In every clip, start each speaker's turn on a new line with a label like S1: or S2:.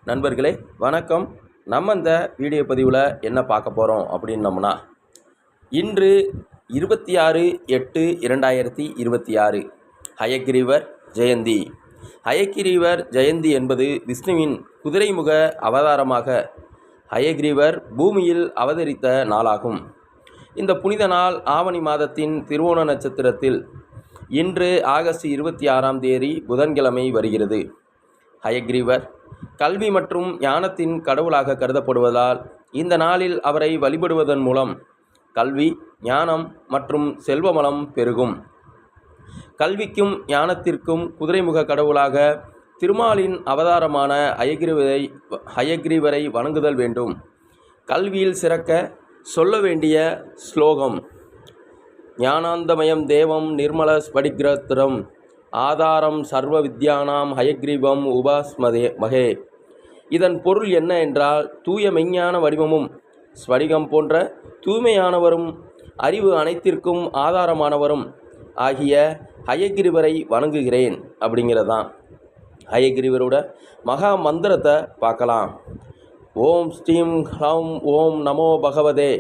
S1: நண்பர்களே வணக்கம். நம்ம இந்த வீடியோ பதிவில் என்ன பார்க்க போகிறோம் அப்படின்னோம்னா, இன்று 26/8/2026 ஹயக்ரீவர் ஜெயந்தி. ஹயக்ரீவர் ஜெயந்தி என்பது விஷ்ணுவின் குதிரைமுக அவதாரமாக ஹயக்ரீவர் பூமியில் அவதரித்த நாளாகும். இந்த புனித நாள் ஆவணி மாதத்தின் திருவோண நட்சத்திரத்தில் இன்று ஆகஸ்ட் 26 புதன்கிழமை வருகிறது. ஹயக்ரீவர் கல்வி மற்றும் ஞானத்தின் கடவுளாக கருதப்படுவதால் இந்த நாளில் அவரை வழிபடுவதன் மூலம் கல்வி, ஞானம் மற்றும் செல்வவளம் பெருகும். கல்விக்கும் ஞானத்திற்கும் குதிரைமுக கடவுளாக திருமாலின் அவதாரமான ஹயக்ரீவரை வணங்குதல் வேண்டும். கல்வியில் சிறக்க சொல்ல வேண்டிய ஸ்லோகம்: ஞானாந்தமயம் தேவம் நிர்மல ஸ்படிக்ரத்ரம் ஆதாரம் சர்வ வித்யானாம் ஹயக்ரீவம் உபாஸ்மதே. இதன் பொருள் என்ன என்றால், தூய மெய்ஞான வடிவமும் ஸ்படிகம் போன்ற தூய்மையானவரும் அறிவு அனைத்திற்கும் ஆதாரமானவரும் ஆகிய ஹயக்ரீவரை வணங்குகிறேன் அப்படிங்கிறதான். ஹயக்ரீவரோட மகா மந்திரத்தை பார்க்கலாம். ஓம் ஸ்ரீம் ஹ்ரௌம் ஓம் நமோ பகவதே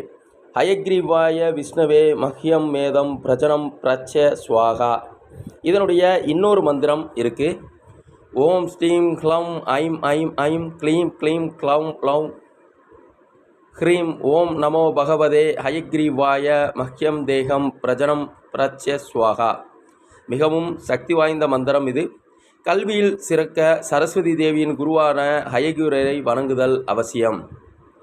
S1: ஹயக்ரீவாய விஷ்ணவே மஹ்யம் மேதம் பிரஜனம் பிரச்ச ஸ்வாகா. இதனுடைய இன்னொரு மந்திரம் இருக்குது. ஓம் ஸ்ரீம் க்ளம் ஐம் ஐம் ஐம் க்ளீம் க்ளீம் க்ளௌம் க்ளௌம் ஹ்ரீம் ஓம் நமோ பகவதே ஹயக்ரீவாய மஹ்யம் தேகம் பிரஜனம் பிரச்ச ஸ்வாகா. மிகவும் சக்தி வாய்ந்த மந்திரம் இது. கல்வியில் சிறக்க சரஸ்வதி தேவியின் குருவான ஹயக்ரீவரை வணங்குதல் அவசியம்.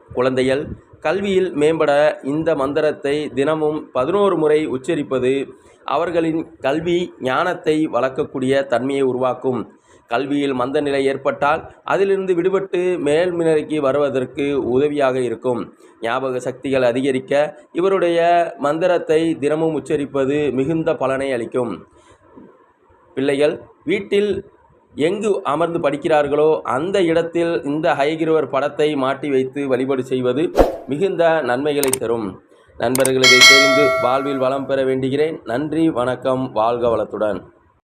S1: குழந்தைகள் கல்வியில் மேம்பட இந்த மந்திரத்தை தினமும் 11 முறை உச்சரிப்பது அவர்களின் கல்வி ஞானத்தை வளர்க்கக்கூடிய தன்மையை உருவாக்கும். கல்வியில் மந்த நிலை ஏற்பட்டால் அதிலிருந்து விடுபட்டு மேல்நிலைக்கு வருவதற்கு உதவியாக இருக்கும். ஞாபக சக்திகள் அதிகரிக்க இவருடைய மந்திரத்தை தினமும் உச்சரிப்பது மிகுந்த பலனை அளிக்கும். பிள்ளைகள் வீட்டில் எங்கு அமர்ந்து படிக்கிறார்களோ அந்த இடத்தில் இந்த ஹயக்ரீவர் படத்தை மாட்டி வைத்து வழிபாடு செய்வது மிகுந்த நன்மைகளை தரும். நண்பர்கள், இதை தெரிந்து வாழ்வில் வளம் பெற வேண்டுகிறேன். நன்றி, வணக்கம், வாழ்க வளத்துடன்.